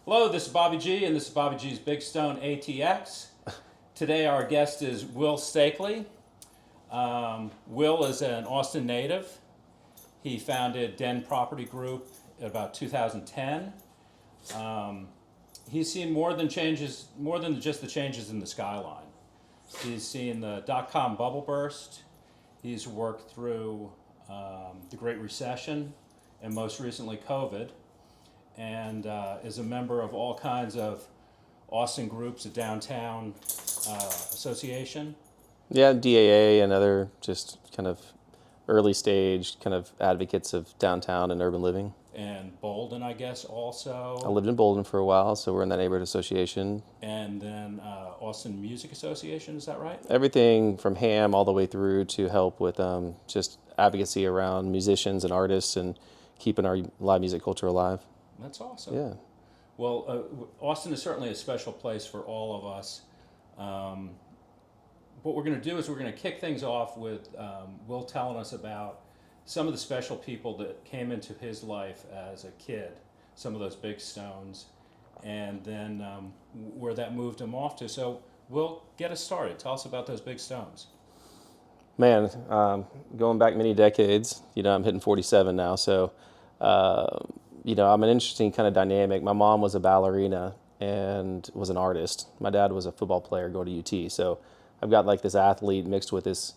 Hello, this is Bobby G, and this is Bobby G's Big Stone ATX. Today, our guest is Will Steakley. Will is an Austin native. He founded Den Property Group in about 2010. He's seen more than just the changes in the skyline. He's seen the dot-com bubble burst. He's worked through the Great Recession and most recently COVID, and is a member of all kinds of Austin groups, a downtown association. Yeah, DAA and other just kind of early stage kind of advocates of downtown and urban living. And Bolden, I guess, also. I lived in Bolden for a while, so we're in that neighborhood association. And then Austin Music Association, is that right? Everything from ham all the way through to help with just advocacy around musicians and artists and keeping our live music culture alive. That's awesome. Yeah. Well, Austin is certainly a special place for all of us. What we're going to do is we're going to kick things off with Will telling us about some of the special people that came into his life as a kid, some of those big stones, and then where that moved him off to. So, Will, get us started. Tell us about those big stones. Man, going back many decades, I'm hitting 47 now, so, I'm an interesting kind of dynamic. My mom was a ballerina and was an artist. My dad was a football player going to UT, so I've got like this athlete mixed with this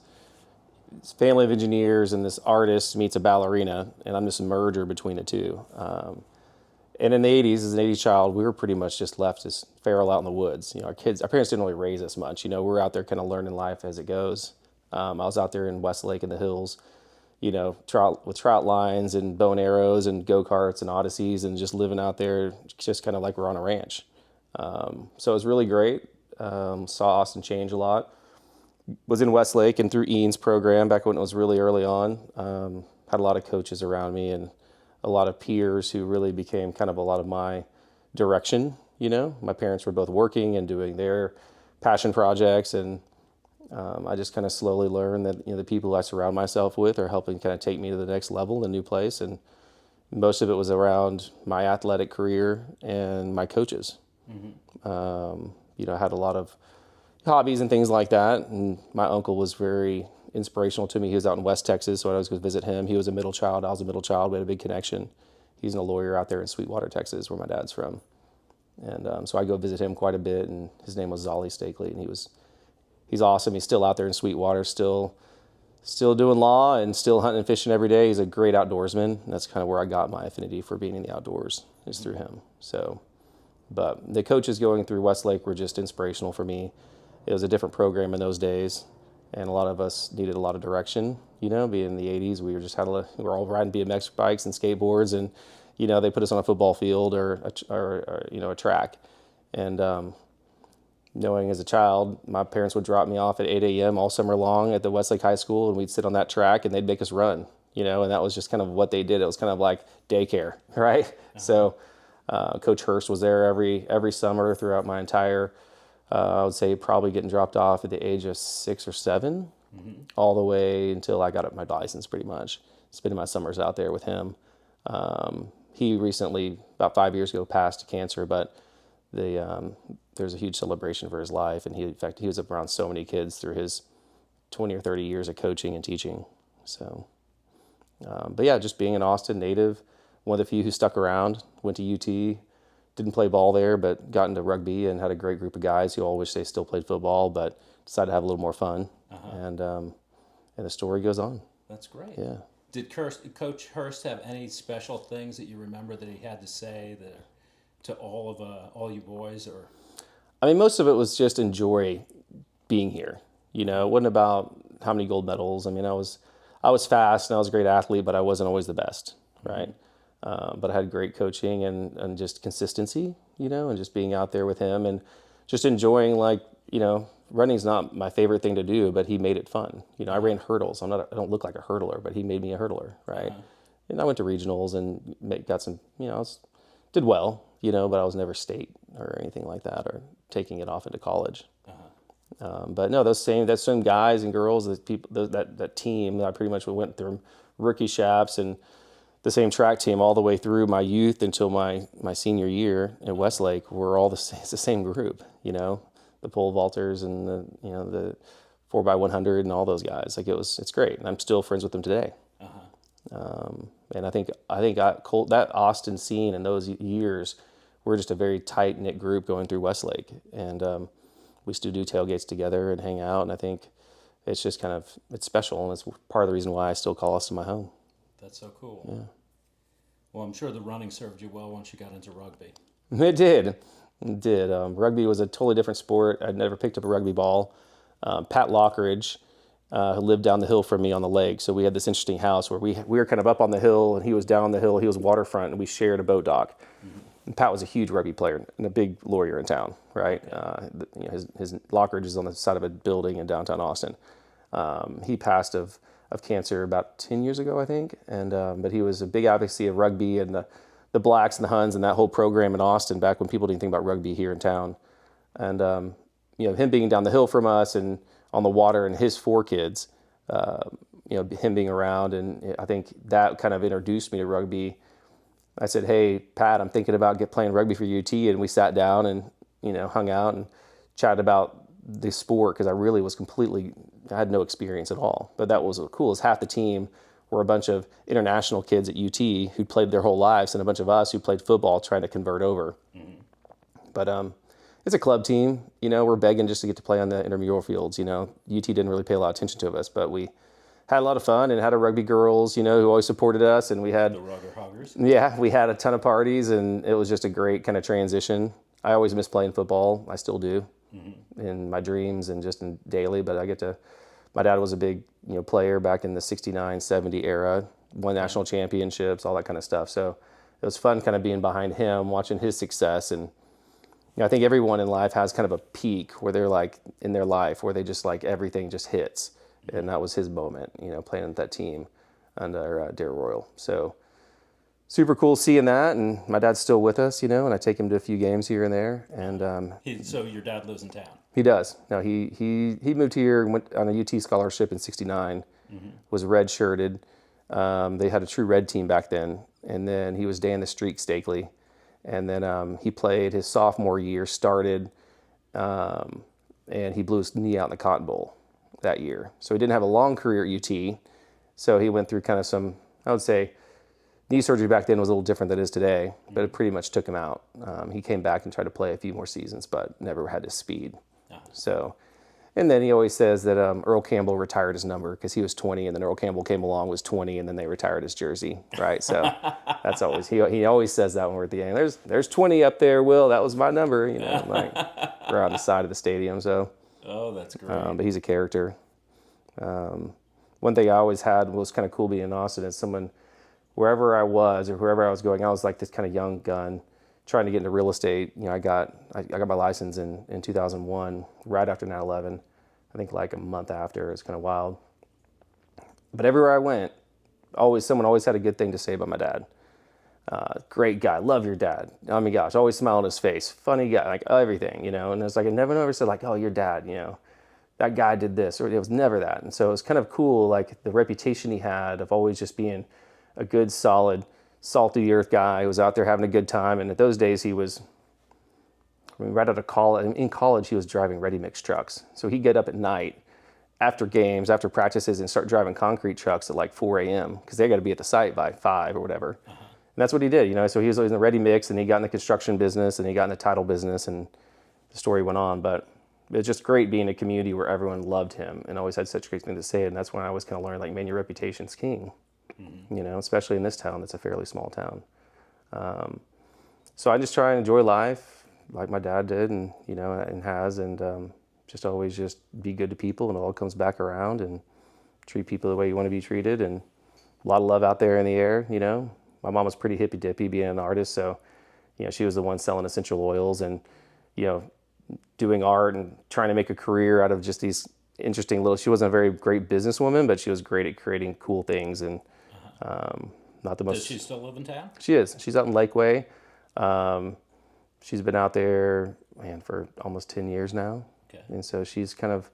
family of engineers, and this artist meets a ballerina, and I'm this merger between the two. And in the 80s, as an 80s child, we were pretty much just left as feral out in the woods. Our parents didn't really raise us much. We were out there kind of learning life as it goes. I was out there in Westlake in the hills, with trout lines and bow and arrows and go-karts and Odysseys, and just living out there just kind of like we're on a ranch. So it was really great. Saw Austin change a lot. Was in Westlake and through Ian's program back when it was really early on. Had a lot of coaches around me and a lot of peers who really became kind of a lot of my direction. My parents were both working and doing their passion projects, and I just kind of slowly learned that the people I surround myself with are helping kind of take me to the next level, the new place. And most of it was around my athletic career and my coaches. Mm-hmm. I had a lot of hobbies and things like that. And my uncle was very inspirational to me. He was out in West Texas, so I always go visit him. He was a middle child. I was a middle child. We had a big connection. He's a lawyer out there in Sweetwater, Texas, where my dad's from. And so I go visit him quite a bit. And his name was Will Steakley, and he's awesome. He's still out there in Sweetwater, still doing law and still hunting and fishing every day. He's a great outdoorsman. And that's kind of where I got my affinity for being in the outdoors, is through him. So, but the coaches going through Westlake were just inspirational for me. It was a different program in those days, and a lot of us needed a lot of direction. Being in the 80s, we were all riding BMX bikes and skateboards, and they put us on a football field or a track. And knowing as a child, my parents would drop me off at 8 a.m. all summer long at the Westlake High School, and we'd sit on that track, and they'd make us run. And that was just kind of what they did. It was kind of like daycare, right? Uh-huh. So Coach Hurst was there every summer throughout my entire. I would say probably getting dropped off at the age of 6 or 7, mm-hmm. all the way until I got my license, pretty much. Spending my summers out there with him. He recently, about 5 years ago, passed to cancer, but there's a huge celebration for his life. And in fact, he was around so many kids through his 20 or 30 years of coaching and teaching. So, but yeah, just being an Austin native, one of the few who stuck around, went to UT, didn't play ball there, but got into rugby and had a great group of guys who all wish they still played football, but decided to have a little more fun. Uh-huh. And the story goes on. That's great. Yeah. Did Coach Hurst have any special things that you remember that he had to say to all you boys? Or I mean, most of it was just enjoy being here. It wasn't about how many gold medals. I mean, I was fast and I was a great athlete, but I wasn't always the best, right? Mm-hmm. But I had great coaching and just consistency, and just being out there with him and just enjoying, running's not my favorite thing to do, but he made it fun. I ran hurdles. I don't look like a hurdler, but he made me a hurdler, right? Uh-huh. And I went to regionals and got some, did well, but I was never state or anything like that, or taking it off into college. Uh-huh. But no, those same guys and girls, that team, I pretty much went through rookie shafts, and the same track team all the way through my youth until my senior year at Westlake. We're all it's the same group, the pole vaulters and the 4x100 and all those guys. Like it's great. And I'm still friends with them today. And I think that Austin scene in those years, we're just a very tight knit group going through Westlake, and we still do tailgates together and hang out. And I think it's just it's special, and it's part of the reason why I still call Austin my home. That's so cool. Yeah. Well, I'm sure the running served you well once you got into rugby. It did. Rugby was a totally different sport. I'd never picked up a rugby ball. Pat Lockridge, who lived down the hill from me on the lake. So we had this interesting house where we were kind of up on the hill, and he was down the hill. He was waterfront, and we shared a boat dock. Mm-hmm. And Pat was a huge rugby player and a big lawyer in town, right? His Lockridge is on the side of a building in downtown Austin. He passed of cancer about 10 years ago, I think. And but he was a big advocacy of rugby and the Blacks and the Huns and that whole program in Austin back when people didn't think about rugby here in town. And him being down the hill from us and on the water, and his 4 kids, him being around, and I think that kind of introduced me to rugby. I said, "Hey, Pat, I'm thinking about playing rugby for UT," and we sat down and hung out and chatted about the sport, because I had no experience at all. But that was cool. Is half the team were a bunch of international kids at UT who played their whole lives, and a bunch of us who played football trying to convert over. Mm-hmm. But it's a club team. We're begging just to get to play on the intramural fields. UT didn't really pay a lot of attention to us, but we had a lot of fun and had a rugby girls, who always supported us, and we had the Rugger Huggers. Yeah, we had a ton of parties, and it was just a great kind of transition. I always miss playing football. I still do, in my dreams and just in daily. But my dad was a big player back in the '69, '70 era, won national championships, all that kind of stuff. So it was fun kind of being behind him, watching his success. And I think everyone in life has kind of a peak where they're like in their life where they just like everything just hits. And that was his moment, playing with that team under Dare Royal. So super cool seeing that. And my dad's still with us, and I take him to a few games here and there. And so your dad lives in town? He does. No, he moved here and went on a UT scholarship in '69, was red-shirted. They had a true red team back then. And then he was Dan the Streak Steakley. And then he played his sophomore year, started, and he blew his knee out in the Cotton Bowl that year. So he didn't have a long career at UT. So he went through kind of some, I would say, knee surgery back then was a little different than it is today, but it pretty much took him out. He came back and tried to play a few more seasons, but never had his speed. So, and then he always says that Earl Campbell retired his number because he was 20, and then Earl Campbell came along, was 20, and then they retired his jersey, right? So that's always, he always says that when we're at the game. There's 20 up there, Will. That was my number, like we're on the side of the stadium. So. Oh, that's great. But he's a character. One thing I always had was kind of cool being in Austin is someone, wherever I was or wherever I was going, I was like this kind of young gun trying to get into real estate. I got my license in 2001, right after 9/11. I think like a month after. It was kind of wild. But everywhere I went, someone always had a good thing to say about my dad. Great guy, love your dad. Oh my gosh, always smile on his face. Funny guy, like everything, And it's like I never said like, oh, your dad, that guy did this, or it was never that. And so it was kind of cool, like the reputation he had of always just being a good, solid, salty earth guy who was out there having a good time. And at those days he was, right out of college, in college he was driving ready-mix trucks. So he'd get up at night after games, after practices, and start driving concrete trucks at like 4 a.m. because they got to be at the site by 5 or whatever. And that's what he did, So he was always in the ready mix, and he got in the construction business, and he got in the title business, and the story went on. But it was just great being in a community where everyone loved him and always had such great things to say. And that's when I always kind of learned, like, man, your reputation's king, especially in this town that's a fairly small town. So I just try and enjoy life like my dad did, and and has, and just always just be good to people, and it all comes back around, and treat people the way you want to be treated, and a lot of love out there in the air, My mom was pretty hippy-dippy being an artist, so, she was the one selling essential oils and, doing art and trying to make a career out of just these interesting she wasn't a very great businesswoman, but she was great at creating cool things, and not the most... Does she still live in town? She is. She's out in Lakeway. She's been out there, for almost 10 years now. Okay. And so she's kind of,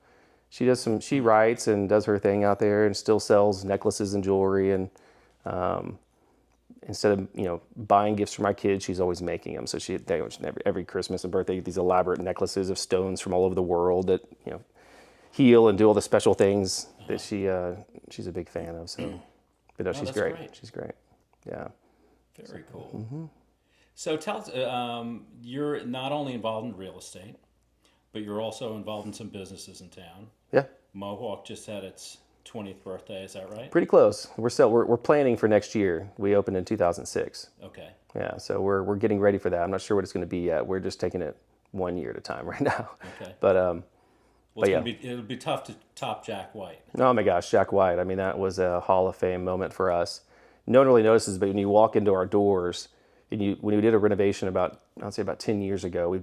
she writes and does her thing out there and still sells necklaces and jewelry, and instead of buying gifts for my kids, she's always making them. So every Christmas and birthday, these elaborate necklaces of stones from all over the world that heal and do all the special things that she's a big fan of. So, but no, she's great. She's great. Yeah. Very cool. So tell us, you're not only involved in real estate, but you're also involved in some businesses in town. Yeah. Mohawk just had its 20th birthday. Is that right? Pretty close. We're planning for next year. We opened in 2006. Okay. Yeah. So we're getting ready for that. I'm not sure what it's going to be yet. We're just taking it 1 year at a time right now. Okay. But well, it'll be tough to top Jack White. Oh my gosh, Jack White. I mean, that was a Hall of Fame moment for us. No one really notices, but when you walk into our doors, when we did a renovation about 10 years ago,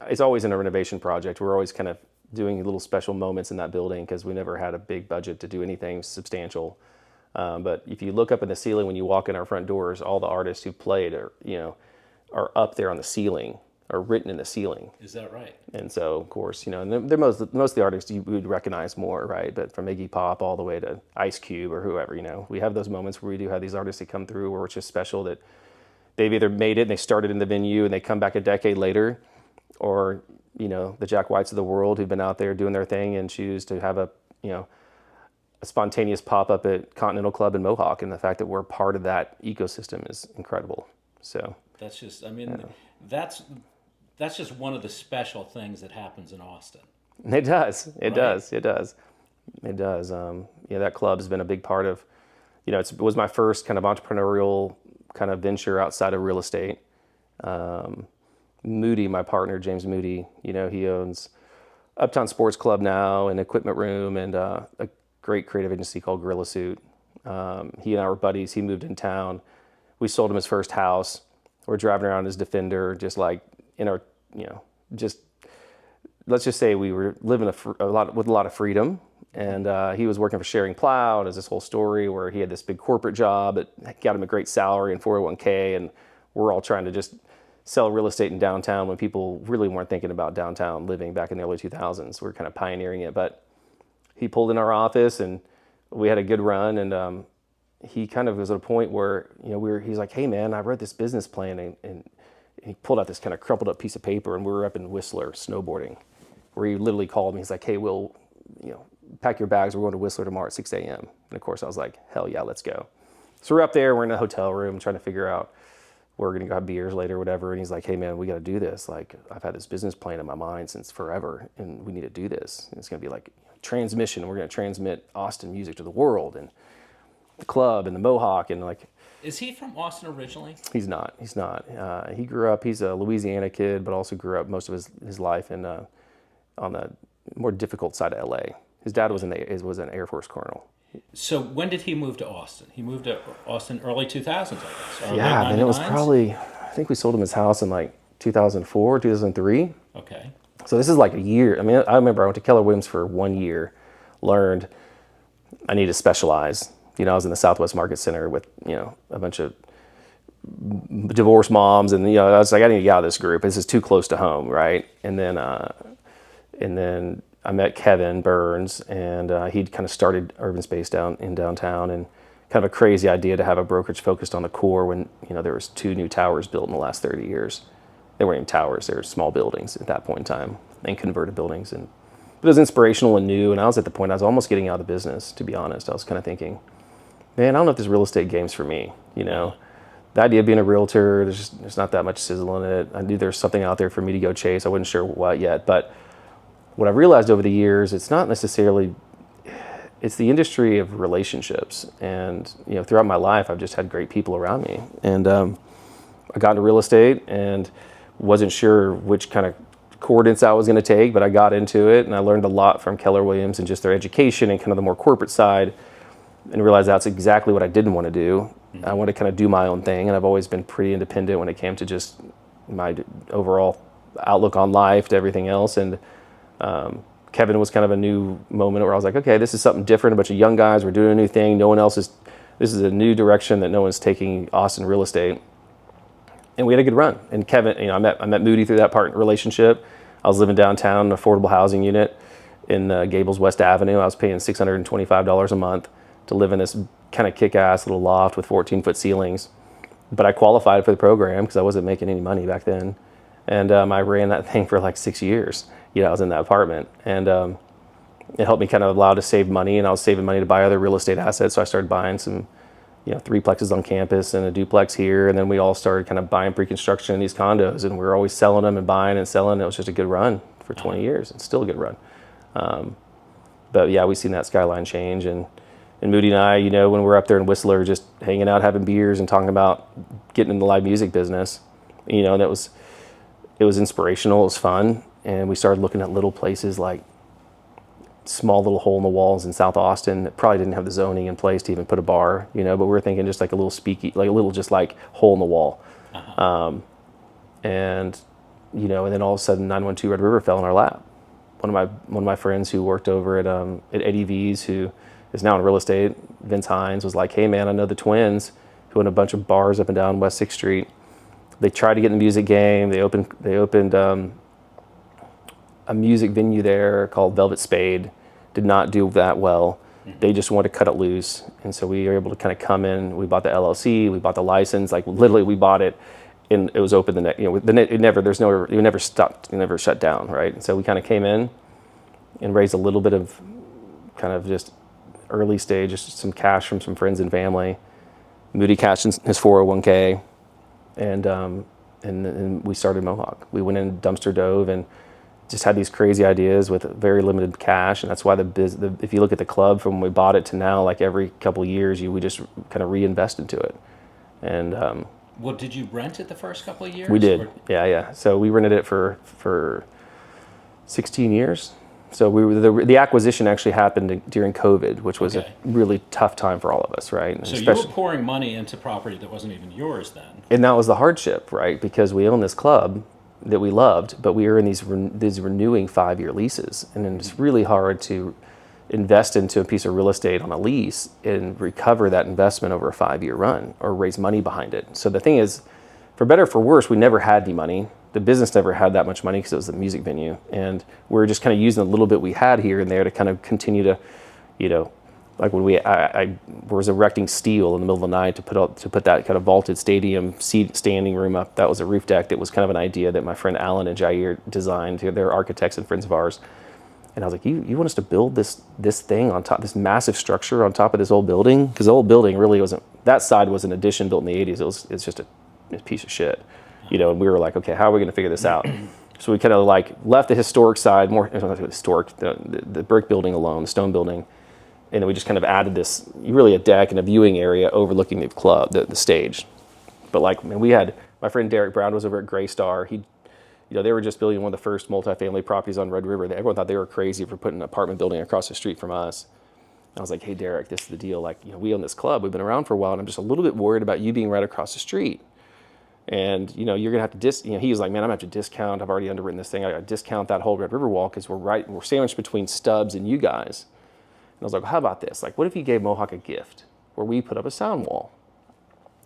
it's always in a renovation project. We're always kind of doing little special moments in that building because we never had a big budget to do anything substantial. But if you look up in the ceiling when you walk in our front doors, all the artists who played are up there on the ceiling, are written in the ceiling. Is that right? And so, of course, and they're most of the artists you would recognize more, right? But from Iggy Pop all the way to Ice Cube or whoever, we have those moments where we do have these artists that come through where it's just special that they've either made it and they started in the venue and they come back a decade later, or the Jack Whites of the world who've been out there doing their thing and choose to have a spontaneous pop-up at Continental Club in Mohawk, and the fact that we're part of that ecosystem is incredible. So that's just, that's just one of the special things that happens in Austin. It does. It right? does. It does. It does. That club has been a big part of, it was my first kind of entrepreneurial kind of venture outside of real estate. Moody, my partner, James Moody, he owns Uptown Sports Club now, an equipment room, and a great creative agency called Gorilla Suit. He and I were buddies. He moved in town. We sold him his first house. We're driving around his Defender, just like in our, let's just say we were living with a lot of freedom. And he was working for Sharing Plow. There's this whole story where he had this big corporate job that got him a great salary and 401k, and we're all trying to just sell real estate in downtown when people really weren't thinking about downtown living back in the early 2000s. We were kind of pioneering it, but he pulled in our office and we had a good run, and he kind of was at a point where he's like, hey man, I wrote this business plan, and he pulled out this kind of crumpled up piece of paper, and we were up in Whistler snowboarding, where he literally called me. He's like, hey Will, pack your bags, we're going to Whistler tomorrow at 6 a.m. And of course I was like, hell yeah, let's go. So we're up there, we're in a hotel room trying to figure out where we're gonna go have beers later or whatever. And he's like, hey man, we gotta do this. Like, I've had this business plan in my mind since forever, and we need to do this. And it's gonna be like transmission. We're gonna transmit Austin music to the world, and the club and the Mohawk, and like. Is he from Austin originally? He's not. He grew up, he's a Louisiana kid, but also grew up most of his life on the more difficult side of LA. His dad was an Air Force colonel. So when did he move to Austin? He moved to Austin early 2000s, I guess. Yeah, and it was probably, I think we sold him his house in like 2004, 2003. Okay. So this is like a year. I mean, I remember I went to Keller Williams for 1 year, learned I need to specialize. I was in the Southwest Market Center with, a bunch of divorced moms, and, I was like, I need to get out of this group. This is too close to home, right? And then I met Kevin Burns, and he'd kind of started Urban Space in downtown, and kind of a crazy idea to have a brokerage focused on the core when, there was 2 new towers built in the last 30 years. They weren't even towers, they were small buildings at that point in time, and converted buildings. But it was inspirational and new, and I was at the point I was almost getting out of the business, to be honest. I was kind of thinking, man, I don't know if this real estate game's for me, The idea of being a realtor, there's not that much sizzle in it. I knew there's something out there for me to go chase. I wasn't sure what yet, but what I've realized over the years, it's not necessarily, it's the industry of relationships. And, throughout my life, I've just had great people around me. And I got into real estate and wasn't sure which kind of coordinates I was going to take, but I got into it, and I learned a lot from Keller Williams and just their education and kind of the more corporate side, and realized that's exactly what I didn't want to do. Mm-hmm. I want to kind of do my own thing, and I've always been pretty independent when it came to just my overall outlook on life to everything else. And Kevin was kind of a new moment where I was like, okay, this is something different, a bunch of young guys, we're doing a new thing, this is a new direction that no one's taking Austin real estate. And we had a good run. And Kevin, I met Moody through that relationship. I was living downtown in an affordable housing unit in Gables West Avenue. I was paying $625 a month to live in this kind of kick-ass little loft with 14-foot ceilings. but I qualified for the program because I wasn't making any money back then. And I ran that thing for like 6 years. You know, I was in that apartment, and it helped me kind of allow to save money, and I was saving money to buy other real estate assets. So I started buying some, you know, threeplexes on campus and a duplex here, and then we all started kind of buying pre-construction in these condos, and we were always selling them and buying and selling. It was just a good run for 20 years. It's still a good run. But yeah, we've seen that skyline change, and Moody and I, you know, when we're up there in Whistler, just hanging out, having beers, and talking about getting in the live music business, you know, and it was inspirational. It was fun, and we started looking at little places like small little hole in the walls in South Austin that probably didn't have the zoning in place to even put a bar, you know, but we were thinking just like a little like a little just like hole in the wall. And, you know, and then all of a sudden 912 Red River fell in our lap. One of my friends who worked over at Eddie V's, who is now in real estate, Vince Hines, was like, hey man, I know the twins who own a bunch of bars up and down West 6th Street. They tried to get in the music game. They opened a music venue there called Velvet Spade. Did not do that well. They just wanted to cut it loose, and so we were able to kind of come in. We bought the LLC, we bought the license. Like literally, we bought it, and it was open the next. You know, it never stopped. It never shut down, right? And so we kind of came in and raised a little bit of kind of just early stage, just some cash from some friends and family. Moody cashed in his 401k, and we started Mohawk. We went in dumpster dove and just had these crazy ideas with very limited cash, and that's why if you look at the club from when we bought it to now, like every couple of years, we just kind of reinvest into it. And well, did you rent it the first couple of years? We did, yeah. So we rented it for 16 years. So the acquisition actually happened during COVID, which was a really tough time for all of us, right? And so you were pouring money into property that wasn't even yours then. And that was the hardship, right? Because we owned this club that we loved, but we were in these renewing 5-year leases, and then it's really hard to invest into a piece of real estate on a lease and recover that investment over a 5-year run or raise money behind it. So the thing is, for better or for worse, we never had any money. The business never had that much money because it was a music venue, and we were just kind of using the little bit we had here and there to kind of continue to, you know, like when I was erecting steel in the middle of the night to put that kind of vaulted stadium standing room up. That was a roof deck that was kind of an idea that my friend Alan and Jair designed. They're architects and friends of ours. And I was like, you want us to build this thing on top, this massive structure on top of this old building? Because the old building really wasn't, that side was an addition built in the 80s. It's just a piece of shit, you know. And we were like, okay, how are we going to figure this out? So we kind of like left the historic side, more historic, the brick building alone, the stone building. And then we just kind of added this, really a deck and a viewing area overlooking the club, the stage. But like, man, we had, my friend Derek Brown was over at Gray Star. You know, they were just building one of the first multifamily properties on Red River. Everyone thought they were crazy for putting an apartment building across the street from us. And I was like, hey, Derek, this is the deal. Like, you know, we own this club. We've been around for a while, and I'm just a little bit worried about you being right across the street. And, you know, you're going to have to, he was like, man, I'm going to have to discount. I've already underwritten this thing. I got to discount that whole Red River wall because we're sandwiched between Stubbs and you guys. And I was like, well, how about this? Like, what if you gave Mohawk a gift where we put up a sound wall?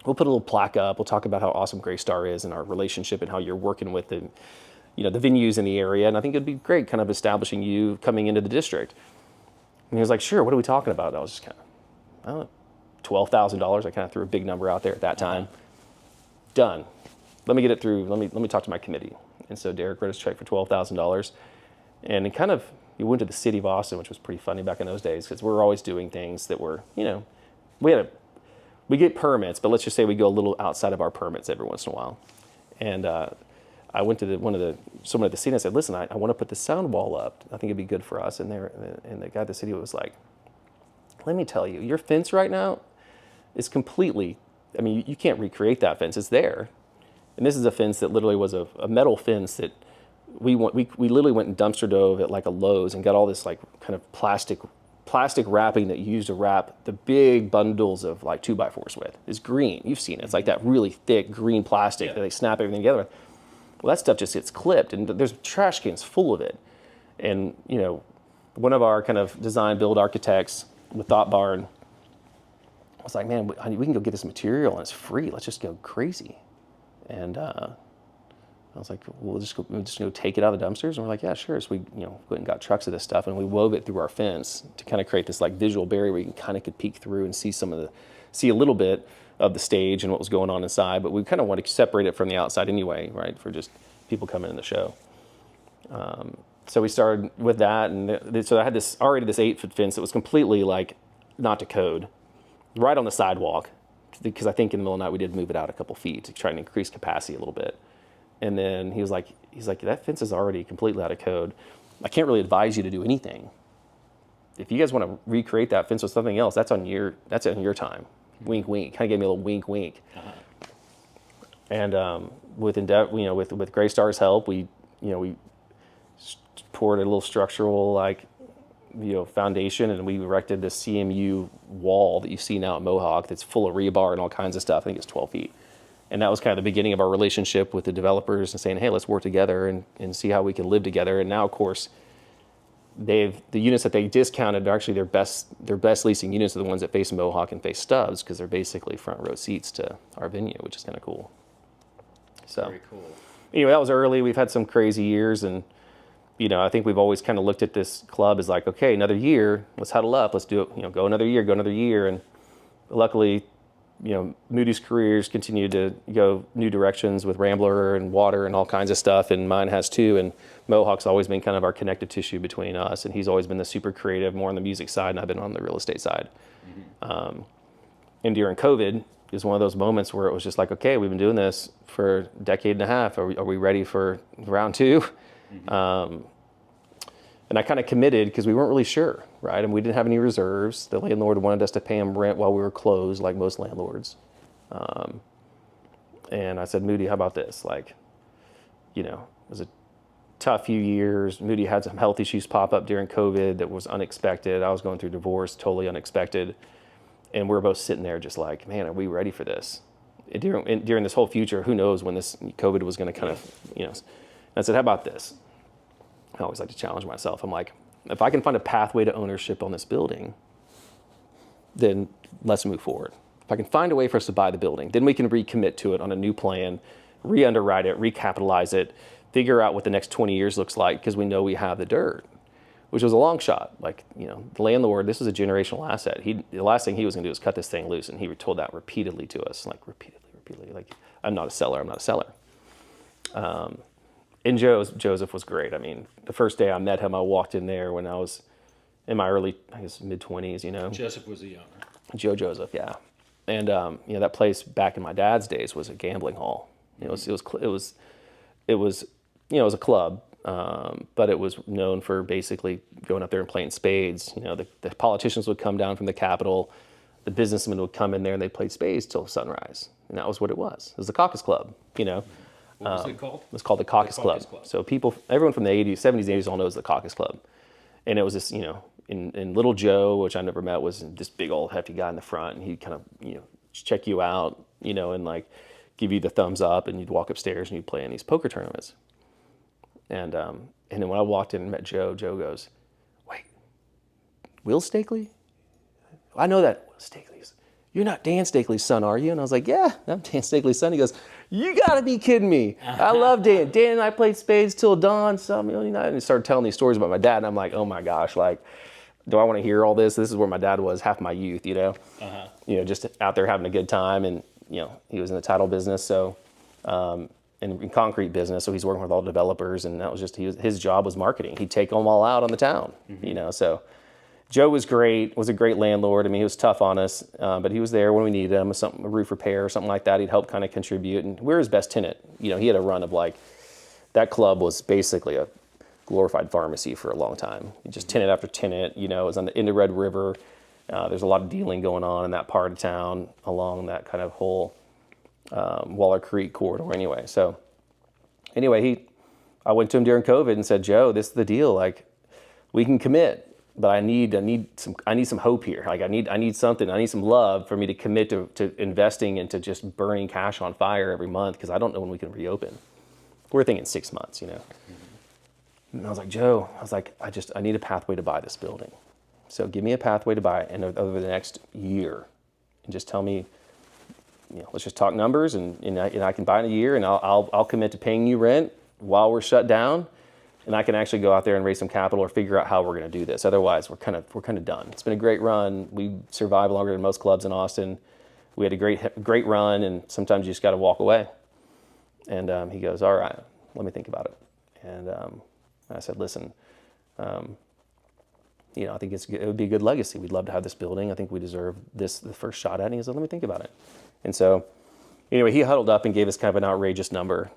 We'll put a little plaque up. We'll talk about how awesome Gray Star is and our relationship and how you're working with the, you know, the venues in the area. And I think it'd be great kind of establishing you coming into the district. And he was like, sure, what are we talking about? I was just kind of, I don't know, $12,000. I kind of threw a big number out there at that time. Done. Let me get it through. Let me talk to my committee. And so Derek wrote us a check for $12,000. And it kind of, we went to the city of Austin, which was pretty funny back in those days because we were always doing things that were, you know, we get permits, but let's just say we go a little outside of our permits every once in a while. And I went to someone at the city and I said, listen, I want to put the sound wall up. I think it'd be good for us. And the guy at the city was like, let me tell you, your fence right now is completely, I mean, you can't recreate that fence. It's there. And this is a fence that literally was a metal fence that we literally went and dumpster dove at like a Lowe's and got all this like kind of plastic wrapping that you use to wrap the big bundles of like 2x4s with. It's green. You've seen it. It's like that really thick green plastic that they snap everything together with. Well, that stuff just gets clipped, and there's trash cans full of it. And, you know, one of our kind of design build architects with Thought Barn was like, man, we can go get this material and it's free. Let's just go crazy. And I was like, we'll just go take it out of the dumpsters. And we're like, yeah, sure. So we, you know, went and got trucks of this stuff, and we wove it through our fence to kind of create this like visual barrier where you can kind of could peek through and see a little bit of the stage and what was going on inside, but we kind of wanted to separate it from the outside anyway, right, for just people coming in the show. So we started with that, and so I had this 8-foot fence that was completely like not to code, right on the sidewalk, because I think in the middle of the night we did move it out a couple feet to try and increase capacity a little bit. And then he's like, that fence is already completely out of code. I can't really advise you to do anything. If you guys want to recreate that fence with something else, that's on your time. Wink, wink. Kind of gave me a little wink, wink. Uh-huh. And with Graystar's help, we poured a little structural foundation, and we erected this CMU wall that you see now at Mohawk that's full of rebar and all kinds of stuff. I think it's 12 feet. And that was kind of the beginning of our relationship with the developers and saying, hey, let's work together and see how we can live together. And now, of course, the units that they discounted are actually their best leasing units are the ones that face Mohawk and face Stubbs, because they're basically front row seats to our venue, which is kind of cool. So, very cool. Anyway, that was early. We've had some crazy years, and I think we've always kind of looked at this club as like, okay, another year, let's huddle up, let's do it. Go another year, and luckily, Moody's careers continue to go new directions with Rambler and Water and all kinds of stuff, and mine has too. And Mohawk's always been kind of our connective tissue between us, and he's always been the super creative, more on the music side, and I've been on the real estate side. Mm-hmm. And during COVID is one of those moments where it was just like, okay, we've been doing this for a decade and a half. Are we ready for round two? Mm-hmm. And I kind of committed because we weren't really sure, right? And we didn't have any reserves. The landlord wanted us to pay him rent while we were closed, like most landlords. And I said, Moody, how about this? It was a tough few years. Moody had some health issues pop up during COVID that was unexpected. I was going through divorce, totally unexpected. And we were both sitting there just like, man, are we ready for this? During this whole future, who knows when this COVID was going to kind of, And I said, how about this? I always like to challenge myself. I'm like, if I can find a pathway to ownership on this building, then let's move forward. If I can find a way for us to buy the building, then we can recommit to it on a new plan, re-underwrite it, recapitalize it, figure out what the next 20 years looks like, because we know we have the dirt, which was a long shot. The landlord, this was a generational asset. The last thing he was going to do is cut this thing loose, and he told that repeatedly to us, repeatedly. I'm not a seller. And Joseph was great. I mean, the first day I met him, I walked in there when I was in my early, mid-20s, Joseph was the owner. Joseph, yeah. And, that place back in my dad's days was a gambling hall. It was a club, but it was known for basically going up there and playing spades. The politicians would come down from the Capitol, the businessmen would come in there, and they played spades till sunrise. And that was what it was. It was the Caucus Club, What was it called? It was called the Caucus Club. So everyone from the 80s, 70s, and 80s all knows the Caucus Club. And it was this, in Little Joe, which I never met, was this big old hefty guy in the front, and he'd kind of, check you out, and give you the thumbs up, and you'd walk upstairs and you'd play in these poker tournaments. And then when I walked in and met Joe goes, wait, Will Steakley? I know that Will Steakley's. You're not Dan Steakley's son, are you? And I was like, yeah, I'm Dan Steakley's son. He goes, you gotta be kidding me. I love Dan. Dan and I played spades till dawn some night. And he started telling these stories about my dad. And I'm like, oh my gosh, do I want to hear all this? This is where my dad was half my youth, just out there having a good time. And, he was in the title business. So, in concrete business. So he's working with all developers, and that was just, his job was marketing. He'd take them all out on the town, so Joe was great, was a great landlord. I mean, he was tough on us, but he was there when we needed him, a roof repair or something like that. He'd help kind of contribute, and we were his best tenant. He had a run of that club was basically a glorified pharmacy for a long time. Just tenant after tenant, it was on the end of Red River. There's a lot of dealing going on in that part of town along that kind of whole Waller Creek corridor anyway. So I went to him during COVID and said, Joe, this is the deal. We can commit, but I need some hope here. I need something. I need some love for me to commit to investing into just burning cash on fire every month, because I don't know when we can reopen. We're thinking 6 months, And I was like, Joe, I need a pathway to buy this building. So give me a pathway to buy it over the next year, and just tell me, let's just talk numbers, and I can buy in a year, and I'll commit to paying you rent while we're shut down, and I can actually go out there and raise some capital or figure out how we're going to do this. Otherwise, we're kind of done. It's been a great run. We survived longer than most clubs in Austin. we had a great run, and sometimes you just got to walk away. And he goes, all right, let me think about it. And I said, listen, I think it would be a good legacy. We'd love to have this building. I think we deserve the first shot at it. And he said, let me think about it. And so anyway, he huddled up and gave us kind of an outrageous number.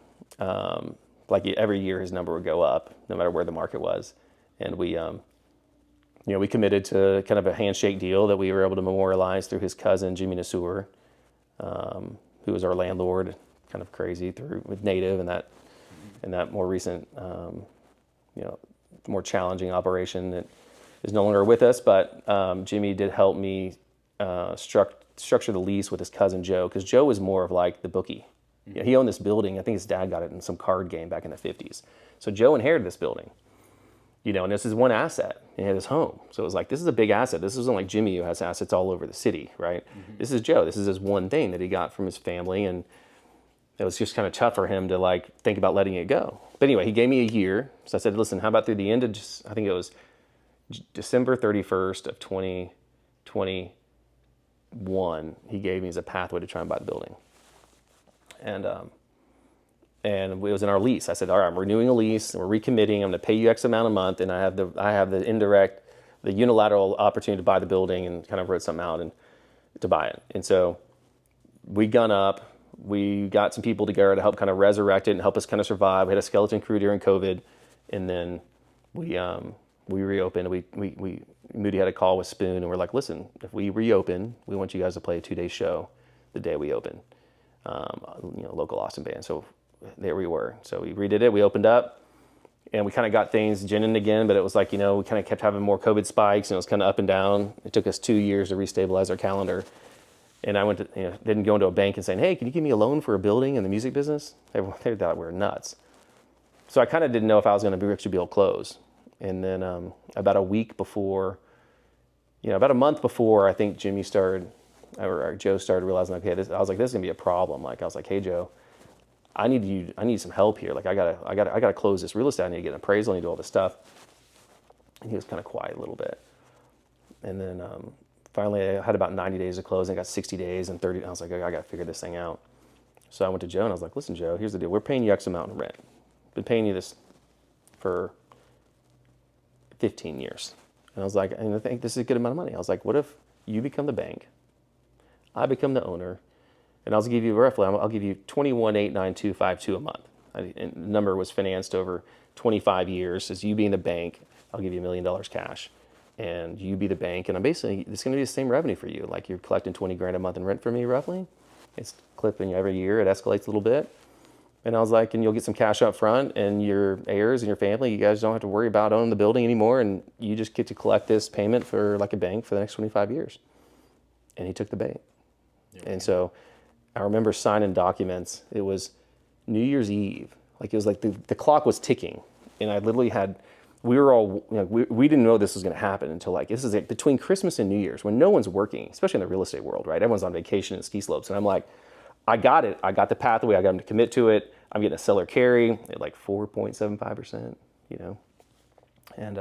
Like every year his number would go up no matter where the market was. And we committed to kind of a handshake deal that we were able to memorialize through his cousin, Jimmy Nasur, who was our landlord, kind of crazy with Native and that more recent, more challenging operation that is no longer with us. But Jimmy did help me structure the lease with his cousin Joe, because Joe was more of like the bookie. He owned this building. I think his dad got it in some card game back in the 50s. So Joe inherited this building. And this is one asset. He had his home. So it was like, this is a big asset. This isn't like Jimmy, who has assets all over the city, right? Mm-hmm. This is Joe. This is his one thing that he got from his family. And it was just kind of tough for him to like think about letting it go. But anyway, he gave me a year. So I said, listen, how about through the end of I think it was December 31st of 2021, he gave me as a pathway to try and buy the building. And it was in our lease. I said, all right, I'm renewing a lease, and we're recommitting. I'm going to pay you X amount a month, and I have the unilateral opportunity to buy the building, and kind of wrote something out and to buy it. And so we gun up. We got some people together to help kind of resurrect it and help us kind of survive. We had a skeleton crew during COVID, and then we reopened. Moody had a call with Spoon, and we're like, listen, if we reopen, we want you guys to play a 2-day show the day we open. Local Austin band. So there we were. So we redid it. We opened up, and we kind of got things ginning again, but it was like, we kind of kept having more COVID spikes, and it was kind of up and down. It took us 2 years to restabilize our calendar. And I went to, didn't go into a bank and saying, hey, can you give me a loan for a building in the music business? They thought we were nuts. So I kind of didn't know if I was going to actually be able to close. And then about a month before, I think Jimmy started, or Joe started realizing, okay, I was like, this is gonna be a problem. Like, I was like, hey Joe, I need some help here. Like, I gotta close this real estate. I need to get an appraisal. I need to do all this stuff. And he was kind of quiet a little bit. And then finally, I had about 90 days to close. And I got 60 days and 30. I was like, I gotta figure this thing out. So I went to Joe and I was like, listen, Joe, here's the deal. We're paying you X amount in rent. Been paying you this for 15 years. And I was like, and I think this is a good amount of money. I was like, what if you become the bank? I become the owner, and I'll give you roughly, I'll give you $21,892.52 a month. And the number was financed over 25 years. As you being the bank, I'll give you $1 million cash, and you be the bank, and I'm basically, it's going to be the same revenue for you. Like, you're collecting 20 grand a month in rent from me, roughly. It's clipping every year. It escalates a little bit. And I was like, and you'll get some cash up front, and your heirs and your family, you guys don't have to worry about owning the building anymore, and you just get to collect this payment for like a bank for the next 25 years. And he took the bait. And so I remember signing documents. It was New Year's Eve. Like, it was like the clock was ticking. And I literally we were all, we didn't know this was going to happen until this is like between Christmas and New Year's, when no one's working, especially in the real estate world, right? Everyone's on vacation at ski slopes. And I'm like, I got it. I got the pathway. I got them to commit to it. I'm getting a seller carry at like 4.75%, and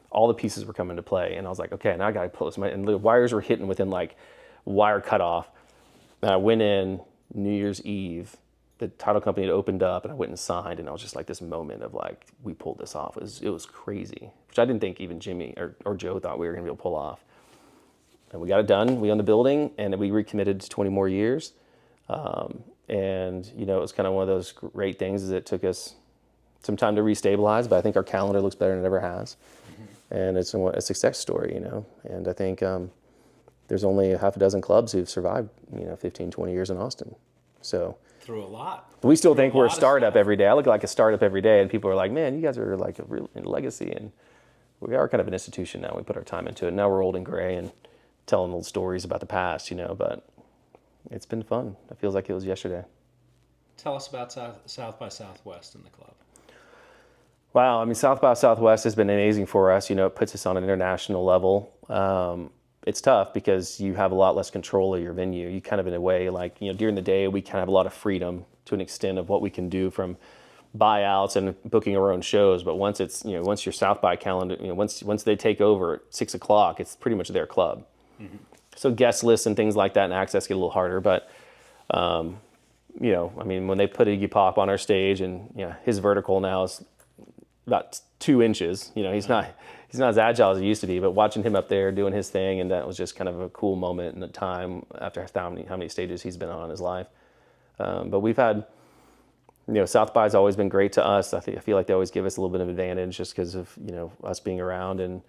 all the pieces were coming to play. And I was like, okay, now I got to pull this. And the wires were hitting within like wire cutoff. And I went in New Year's Eve. The title company had opened up, and I went and signed. And I was just like, this moment of like, we pulled this off. It was crazy, which I didn't think even Jimmy or Joe thought we were going to be able to pull off. And we got it done. We owned the building, and we recommitted to 20 more years. And it was kind of one of those great things is it took us some time to restabilize, but I think our calendar looks better than it ever has. Mm-hmm. And it's a success story, and I think there's only a half a dozen clubs who've survived, 15, 20 years in Austin. So through a lot. We still think we're a startup every day. I look like a startup every day, and people are like, man, you guys are like a real legacy. And we are kind of an institution now. We put our time into it. Now we're old and gray and telling old stories about the past, but it's been fun. It feels like it was yesterday. Tell us about South by Southwest and the club. Wow, I mean, South by Southwest has been amazing for us. It puts us on an international level. It's tough because you have a lot less control of your venue. You kind of, in a way, like, during the day, we kind of have a lot of freedom to an extent of what we can do from buyouts and booking our own shows. But once it's, once your South by calendar, once they take over at 6 o'clock, it's pretty much their club. Mm-hmm. So guest lists and things like that and access get a little harder. But, you know, I mean, when they put Iggy Pop on our stage and, you know, his vertical now is about 2 inches, you know, he's not as agile as he used to be, but watching him up there doing his thing, and that was just kind of a cool moment in the time after how many stages he's been on in his life. But we've had, you know, South by's always been great to us. I feel like they always give us a little bit of advantage just because of, you know, us being around and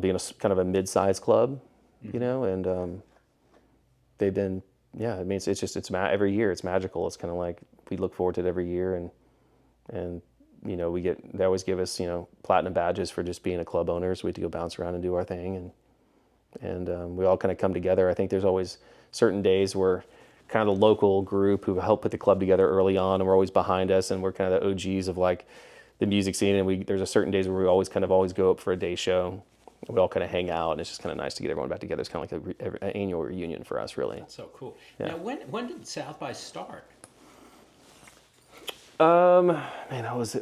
being kind of a mid-sized club, you know, and they've been, yeah, I mean, every year it's magical. It's kind of like we look forward to it every year, and you know, they always give us, you know, platinum badges for just being a club owner, so we get to go bounce around and do our thing, and we all kind of come together. I think there's always certain days where kind of the local group who helped put the club together early on, and we're always behind us, and we're kind of the OGs of like the music scene, and there's a certain days where we always go up for a day show. We all kind of hang out, and it's just kind of nice to get everyone back together. It's kind of like an annual reunion for us, really. That's so cool. Yeah. Now, when did South by start? Man, it was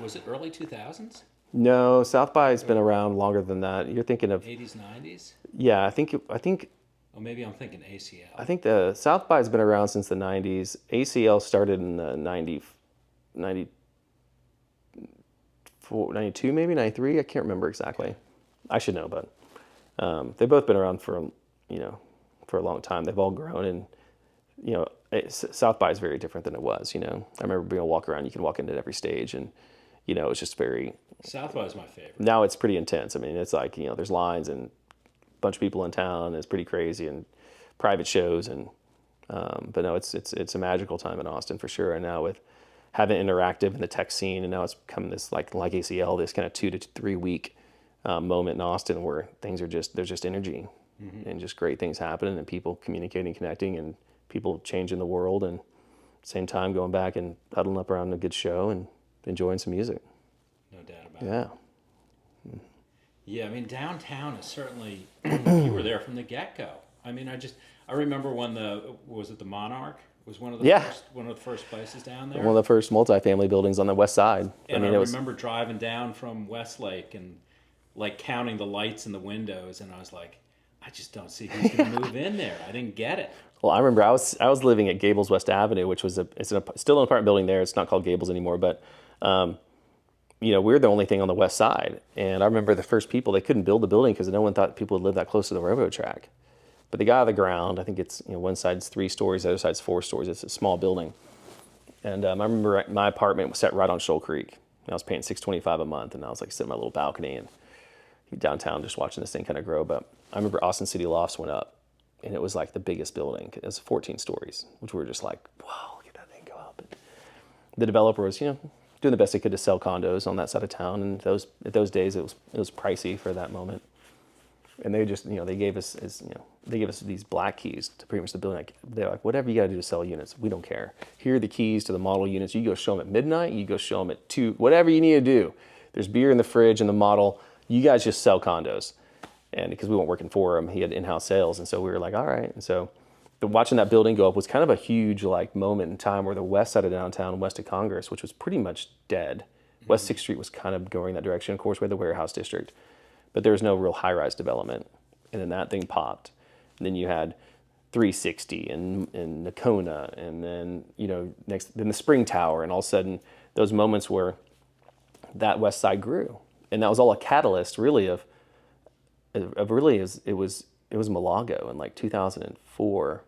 Was it early 2000s? no, South by's been around longer than that. You're thinking of 80s, 90s? yeah. I think Or maybe I'm thinking ACL. I think the South by's been around since the 90s. ACL started in the 92 maybe 93. I can't remember exactly. I should know, but they've both been around for a long time. They've all grown, and you know, South by is very different than it was. You know, I remember being able to walk around. You can walk into every stage, and you know, it's just very. South by is my favorite. Now it's pretty intense. I mean, it's like, you know, there's lines and a bunch of people in town. And it's pretty crazy, and private shows, and but no, it's a magical time in Austin for sure. And now with having interactive in the tech scene, and now it's become this like ACL, this kind of 2 to 3 week moment in Austin where things are there's just energy, and just great things happening, and people communicating, connecting, and people changing the world, and same time going back and huddling up around a good show and enjoying some music. No doubt about it. Yeah. Yeah, I mean, downtown is certainly, you were there from the get-go. I mean, I remember when was it the Monarch? Was one of the first places down there? One of the first multifamily buildings on the west side. And I remember driving down from Westlake and like counting the lights in the windows, and I was like, I just don't see who's going to move in there. I didn't get it. Well, I remember I was living at Gables West Avenue, which was still an apartment building there. It's not called Gables anymore, but you know, we're the only thing on the west side. And I remember the first people, they couldn't build the building because no one thought people would live that close to the railroad track. But they got out of the ground. I think it's, you know, one side's 3 stories, the other side's 4 stories. It's a small building. And I remember my apartment was set right on Shoal Creek. And I was paying $625 a month, and I was like sitting in my little balcony and downtown just watching this thing kind of grow. But I remember Austin City Lofts went up, and it was like the biggest building. It was 14 stories, which we were just like, wow, look at that thing go up. And the developer was, you know, doing the best he could to sell condos on that side of town. And at those days, it was pricey for that moment. And they just, you know, they gave us these black keys to pretty much the building. Like, they're like, whatever you got to do to sell units, we don't care. Here are the keys to the model units. You go show them at midnight. You go show them at 2, whatever you need to do. There's beer in the fridge and the model. You guys just sell condos. And because we weren't working for him, he had in-house sales. And so we were like, all right. And so watching that building go up was kind of a huge like moment in time where the west side of downtown, west of Congress, which was pretty much dead. West 6th Street was kind of going that direction. Of course, we had the warehouse district. But there was no real high-rise development. And then that thing popped. And then you had 360 and Nakona, and then, you know, then the Spring Tower, and all of a sudden those moments where that west side grew. And that was all a catalyst really it was Malago in like 2004,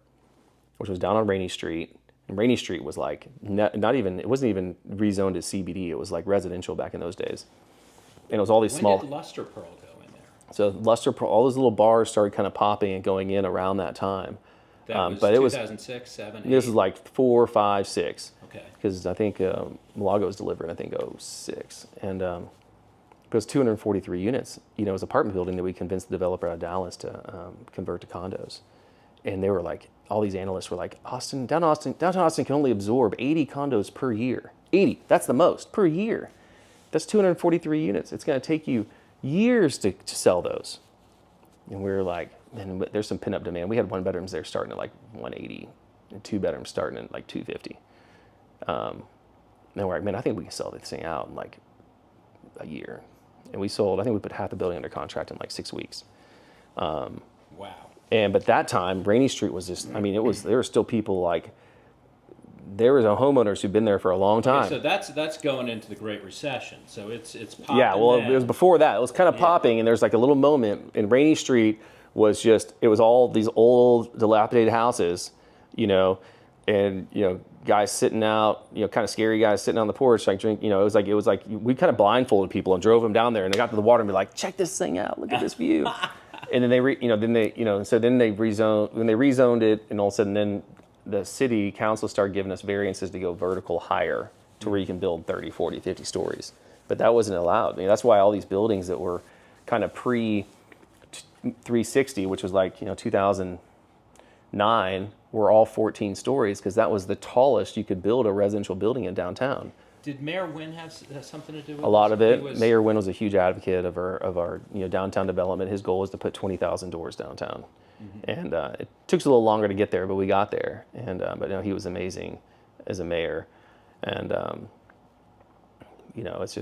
which was down on Rainey Street. And Rainey Street was like it wasn't even rezoned as CBD. It was like residential back in those days. And it was all these small. When did Luster Pearl go in there? So Luster Pearl, all those little bars started kind of popping and going in around that time. That was but 2006, 7, 8? This was like 4, 5, 6. Okay. Because I think Malago was delivered, I think, 06. And it was 243 units. You know, it was an apartment building that we convinced the developer out of Dallas to convert to condos. And they were like, all these analysts were like, downtown Austin can only absorb 80 condos per year. 80, that's the most, per year. That's 243 units. It's going to take you years to sell those. And we were like, man, there's some pin-up demand. We had 1-bedrooms there starting at like 180, and 2-bedrooms starting at like 250. And we're like, man, I think we can sell this thing out in like a year. And we sold, I think we put half the building under contract in like 6 weeks. Wow. But that time, Rainey Street was just, I mean, there were still people like, there was homeowners who'd been there for a long time. Okay, so that's going into the Great Recession. So it's popping. Yeah, well, then. it was before that. It was kind of popping, and there's like a little moment. And Rainey Street was just, it was all these old, dilapidated houses, you know, and, you know, guys sitting out, you know, kind of scary guys sitting on the porch, like drink, you know, it was like we kind of blindfolded people and drove them down there, and they got to the water and be like, check this thing out, look at this view. And then they rezoned it, and all of a sudden then the city council started giving us variances to go vertical higher to where you can build 30, 40, 50 stories. But that wasn't allowed. I mean, that's why all these buildings that were kind of pre 360, which was like, you know, 2009, were all 14 stories, because that was the tallest you could build a residential building in downtown. Did Mayor Wynn have something to do with A lot this? of it. Mayor Wynn was a huge advocate of our you know, downtown development. His goal was to put 20,000 doors downtown. And it took us a little longer to get there, but we got there. And but no, he was amazing as a mayor. And you know, it's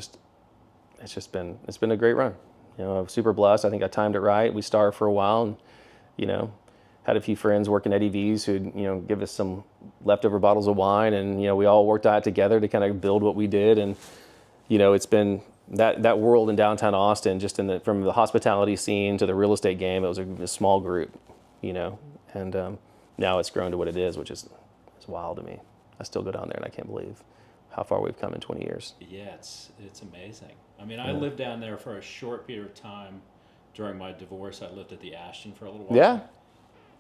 been a great run. You know, I'm super blessed. I think I timed it right. We starved for a while, and you know, had a few friends working at Eddie V's who'd, you know, give us some leftover bottles of wine, and you know, we all worked out together to kind of build what we did. And you know, it's been that world in downtown Austin, just from the hospitality scene to the real estate game. It was a small group, you know, and now it's grown to what it is, which is wild to me. I still go down there and I can't believe how far we've come in 20 years. Yeah, it's amazing. I mean, I lived down there for a short period of time during my divorce. I lived at the Ashton for a little while. Yeah.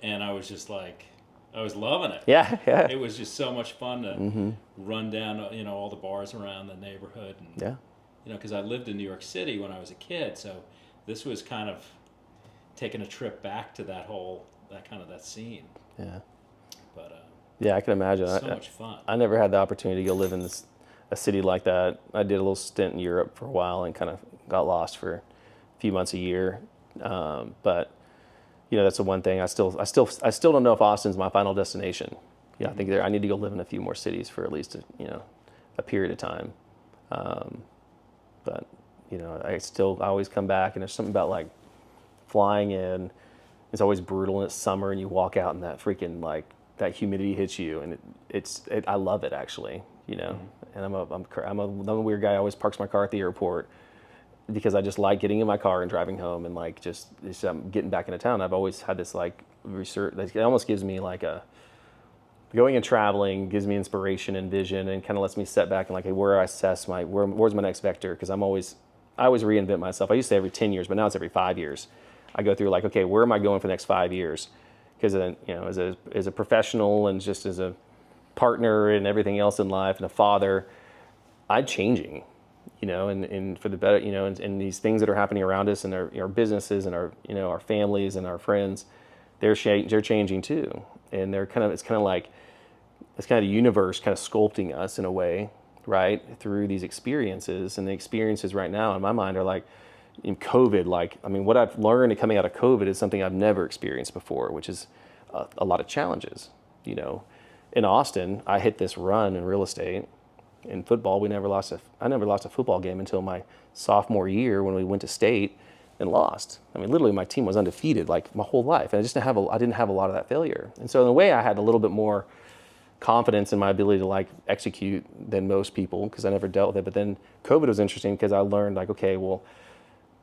And I was just like, I was loving it. Yeah, yeah. It was just so much fun to run down, you know, all the bars around the neighborhood. And, Yeah. You know, because I lived in New York City when I was a kid, so this was kind of taking a trip back to that scene. Yeah. But yeah, I can imagine. so much fun. I never had the opportunity to go live in a city like that. I did a little stint in Europe for a while and kind of got lost for a few months a year. But you know, that's the one thing. I still don't know if Austin's my final destination. Yeah, I think I need to go live in a few more cities for at least a period of time. But you know, I always come back, and there's something about like flying in. It's always brutal, and it's summer, and you walk out, and that freaking like that humidity hits you, and I love it actually, you know. And I'm a weird guy. I always parks my car at the airport because I just like getting in my car and driving home, and like just getting back into town. I've always had this like research. It almost gives me like going and traveling gives me inspiration and vision, and kind of lets me step back and like, hey, where's my next vector? Because I always reinvent myself. I used to say every 10 years, but now it's every 5 years. I go through like, okay, where am I going for the next 5 years? Because you know, as a professional and just as a partner and everything else in life and a father, I'm changing, you know, and for the better, you know, and these things that are happening around us and our businesses and our families and our friends, they're changing too, and it's kind of like the universe kind of sculpting us in a way, right, through these experiences. And the experiences right now in my mind are like in COVID, like, I mean, what I've learned coming out of COVID is something I've never experienced before, which is a lot of challenges. You know, in Austin, I hit this run in real estate. In football, I never lost a football game until my sophomore year when we went to state and lost. I mean, literally my team was undefeated like my whole life. And I didn't have a lot of that failure. And so in a way I had a little bit more confidence in my ability to like execute than most people because I never dealt with it. But then COVID was interesting because I learned like, okay, well,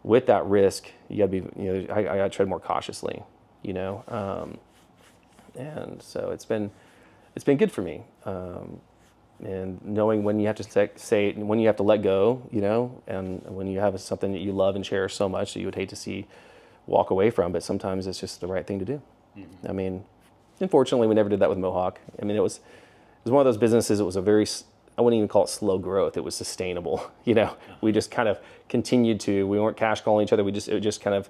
with that risk, you gotta be, you know, I gotta tread more cautiously, you know? And so it's been good for me. And knowing when you have to say when you have to let go, you know, and when you have something that you love and cherish so much that you would hate to see walk away from, but sometimes it's just the right thing to do. I mean, unfortunately, we never did that with Mohawk. I mean, it was one of those businesses. It was I wouldn't even call it slow growth. It was sustainable. You know, we just kind of continued to. We weren't cash calling each other. There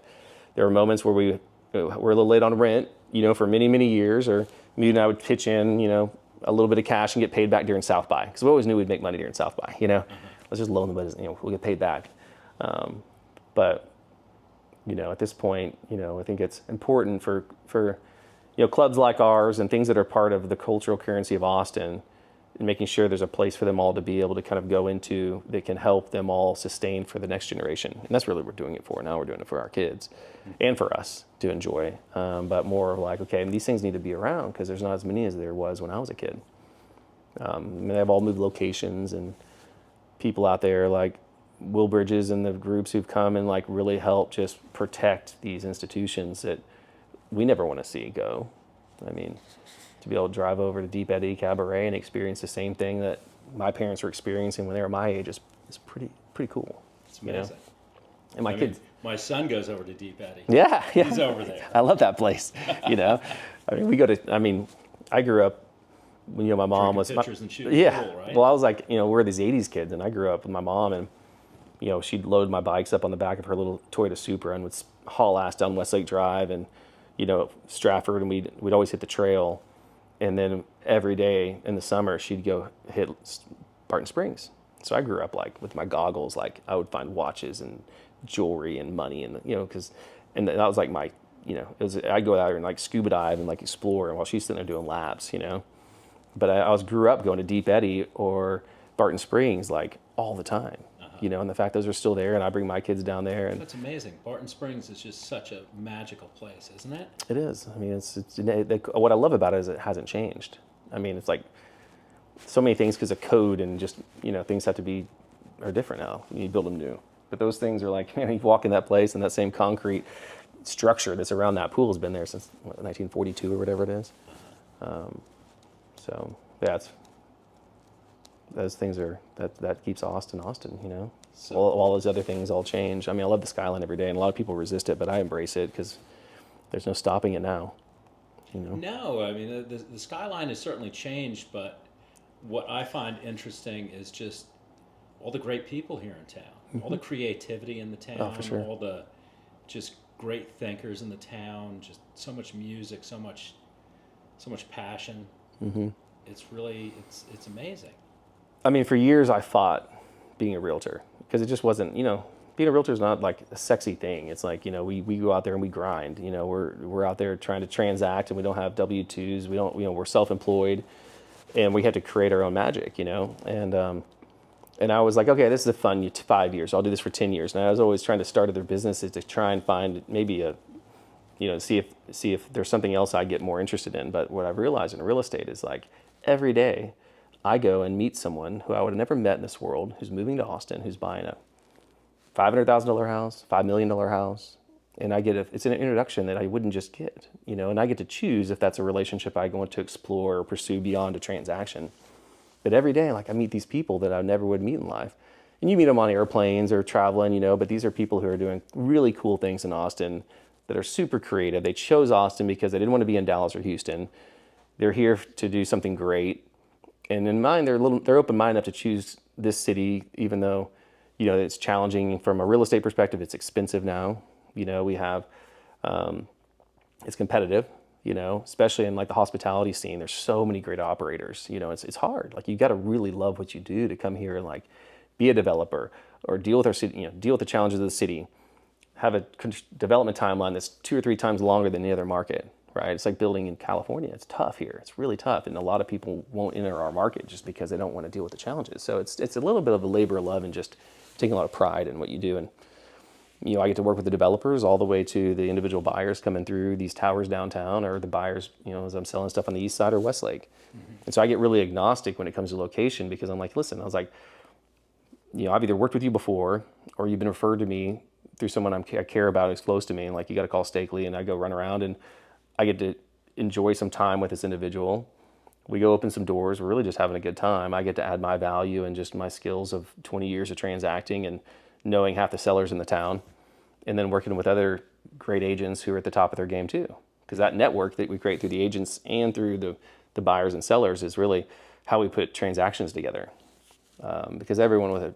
were moments where we were a little late on rent, you know, for many, many years, or me and I would pitch in, you know, a little bit of cash and get paid back during South by, because we always knew we'd make money during South by. You know, let's just loan the business. You know, we'll get paid back. But you know, at this point, you know, I think it's important for you know, clubs like ours and things that are part of the cultural currency of Austin making sure there's a place for them all to be able to kind of go into that can help them all sustain for the next generation. And that's really what we're doing it for. Now we're doing it for our kids and for us to enjoy. But more of like, okay, these things need to be around because there's not as many as there was when I was a kid. They've all moved locations, and people out there like Will Bridges and the groups who've come and like really help just protect these institutions that we never want to see go. I mean, to be able to drive over to Deep Eddy Cabaret and experience the same thing that my parents were experiencing when they were my age is pretty cool. It's amazing. And my kids, my son goes over to Deep Eddy. yeah, He's over there. I love that place. I mean, I grew up when my mom was pictures and shooting pool, right? Well, I was like, we're these '80s kids, and I grew up with my mom, and she'd load my bikes up on the back of her little Toyota Supra and would haul ass down Westlake Drive and Stratford, and we'd always hit the trail. And then every day in the summer, she'd go hit Barton Springs. So I grew up like with my goggles, like I would find watches and jewelry and money, and and that was like my, I'd go out there and like scuba dive and like explore, and while she's sitting there doing laps, But I grew up going to Deep Eddy or Barton Springs like all the time. And the fact those are still there, and I bring my kids down there. And that's amazing. Barton Springs is just such a magical place, isn't it? It is. I mean, what I love about it is it hasn't changed. I mean, it's like so many things because of code and just, things are different now. You build them new. But those things are like, you walk in that place and that same concrete structure that's around that pool has been there since 1942 or whatever it is. So yeah, those things are that keeps Austin, So all those other things all change. I mean, I love the skyline every day, and a lot of people resist it, but I embrace it because there's no stopping it now. No, I mean the skyline has certainly changed, but what I find interesting is just all the great people here in town, all the creativity in the town, for sure. all the just great thinkers in the town, just so much music, so much passion. Mm-hmm. It's really it's amazing. I mean, for years I fought being a realtor because it just wasn't, being a realtor is not like a sexy thing. It's like, we go out there and we grind, we're out there trying to transact, and we don't have W-2s. We don't, we're self-employed, and we had to create our own magic, and I was like, okay, this is a fun 5 years. I'll do this for 10 years. And I was always trying to start other businesses to try and find maybe see if there's something else I get more interested in. But what I've realized in real estate is like every day I go and meet someone who I would have never met in this world, who's moving to Austin, who's buying a $500,000 house, $5 million house. And it's an introduction that I wouldn't just get, and I get to choose if that's a relationship I want to explore or pursue beyond a transaction. But every day, like I meet these people that I never would meet in life. And you meet them on airplanes or traveling, but these are people who are doing really cool things in Austin that are super creative. They chose Austin because they didn't want to be in Dallas or Houston. They're here to do something great. And in mind, they're open-minded enough to choose this city, even though, it's challenging from a real estate perspective. It's expensive now. We have, it's competitive, especially in like the hospitality scene. There's so many great operators, it's hard. Like you got to really love what you do to come here and like be a developer or deal with our city, deal with the challenges of the city, have a development timeline that's 2 or 3 times longer than any other market, right? It's like building in California. It's tough here. It's really tough. And a lot of people won't enter our market just because they don't want to deal with the challenges. So it's a little bit of a labor of love and just taking a lot of pride in what you do. And, I get to work with the developers all the way to the individual buyers coming through these towers downtown, or the buyers, as I'm selling stuff on the east side or Westlake. Mm-hmm. And so I get really agnostic when it comes to location because I'm like, listen, I was like, I've either worked with you before or you've been referred to me through someone I care about who's close to me. And like, you got to call Steakley, and I go run around and I get to enjoy some time with this individual. We go open some doors. We're really just having a good time. I get to add my value and just my skills of 20 years of transacting and knowing half the sellers in the town, and then working with other great agents who are at the top of their game too. Because that network that we create through the agents and through the buyers and sellers is really how we put transactions together. Because everyone with an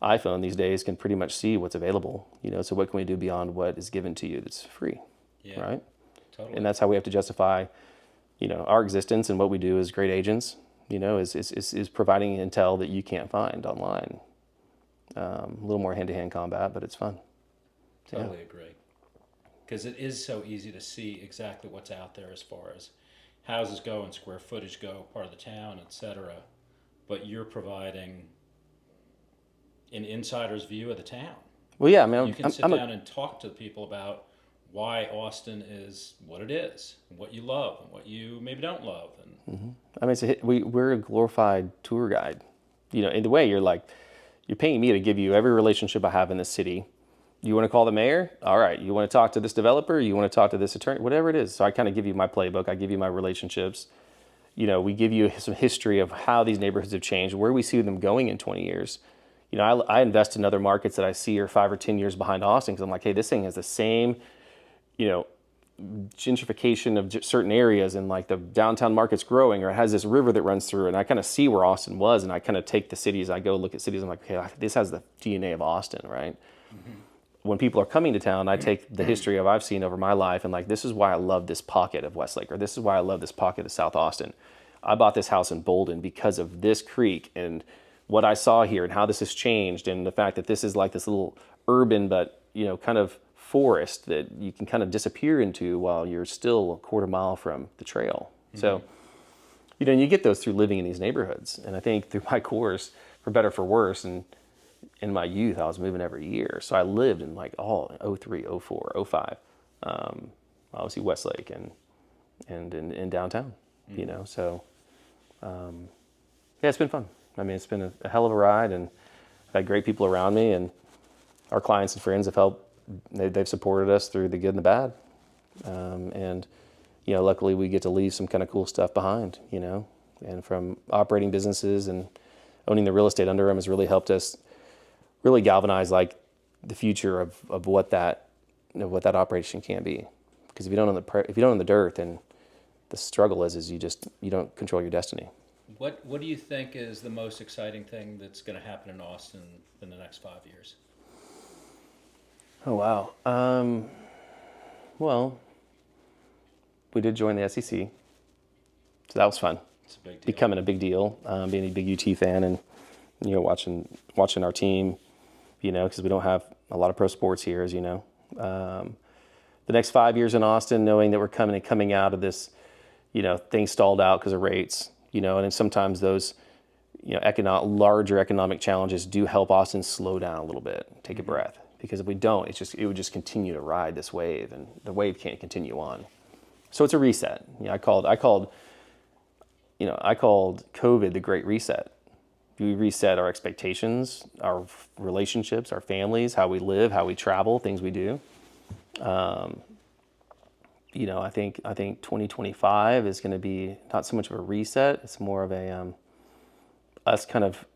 iPhone these days can pretty much see what's available. So what can we do beyond what is given to you that's free, right? Totally. And that's how we have to justify, our existence, and what we do as great agents, is providing intel that you can't find online. A little more hand-to-hand combat, but it's fun. Totally agree. Because it is so easy to see exactly what's out there as far as houses go and square footage go, part of the town, etc. but you're providing an insider's view of the town. Well, yeah, I mean, You can sit down and talk to people about why Austin is what it is, and what you love, and what you maybe don't love. And I mean, we're a glorified tour guide. In the way you're paying me to give you every relationship I have in this city. You want to call the mayor? All right. You want to talk to this developer? You want to talk to this attorney? Whatever it is. So I kind of give you my playbook. I give you my relationships. We give you some history of how these neighborhoods have changed, where we see them going in 20 years. I invest in other markets that I see are 5 or 10 years behind Austin because I'm like, hey, this thing has the same, gentrification of certain areas, and like the downtown market's growing, or it has this river that runs through, and I kind of see where Austin was, and I kind of take the cities, I go look at cities, I'm like, okay, this has the DNA of Austin, right? Mm-hmm. When people are coming to town, I take the history of I've seen over my life, and like, this is why I love this pocket of Westlake, or this is why I love this pocket of South Austin. I bought this house in Bolden because of this creek and what I saw here and how this has changed, and the fact that this is like this little urban but kind of forest that you can kind of disappear into while you're still a quarter mile from the trail. Mm-hmm. So and you get those through living in these neighborhoods. And I think through my course, for better for worse, and in my youth I was moving every year, so I lived in like all 03, 04, 05, obviously Westlake and in downtown. Mm-hmm. So yeah, it's been fun. I mean, it's been a hell of a ride, and I've had great people around me, and our clients and friends have helped. They've supported us through the good and the bad. And luckily we get to leave some kind of cool stuff behind, and from operating businesses and owning the real estate under them has really helped us really galvanize like the future of what that operation can be. Because if you don't own the dirt, then the struggle is you don't control your destiny. What do you think is the most exciting thing that's going to happen in Austin in the next 5 years? Oh, wow. Well, we did join the SEC, so that was fun. It's a big deal. Becoming a big deal, being a big UT fan, and watching our team, because we don't have a lot of pro sports here, as you know. The next 5 years in Austin, knowing that we're coming out of this, things stalled out because of rates, and then sometimes those, larger economic challenges do help Austin slow down a little bit, take a breath. Because if we don't, it would just continue to ride this wave, and the wave can't continue on. So it's a reset. I called COVID the Great Reset. We reset our expectations, our relationships, our families, how we live, how we travel, things we do. I think 2025 is going to be not so much of a reset. It's more of a it's kind of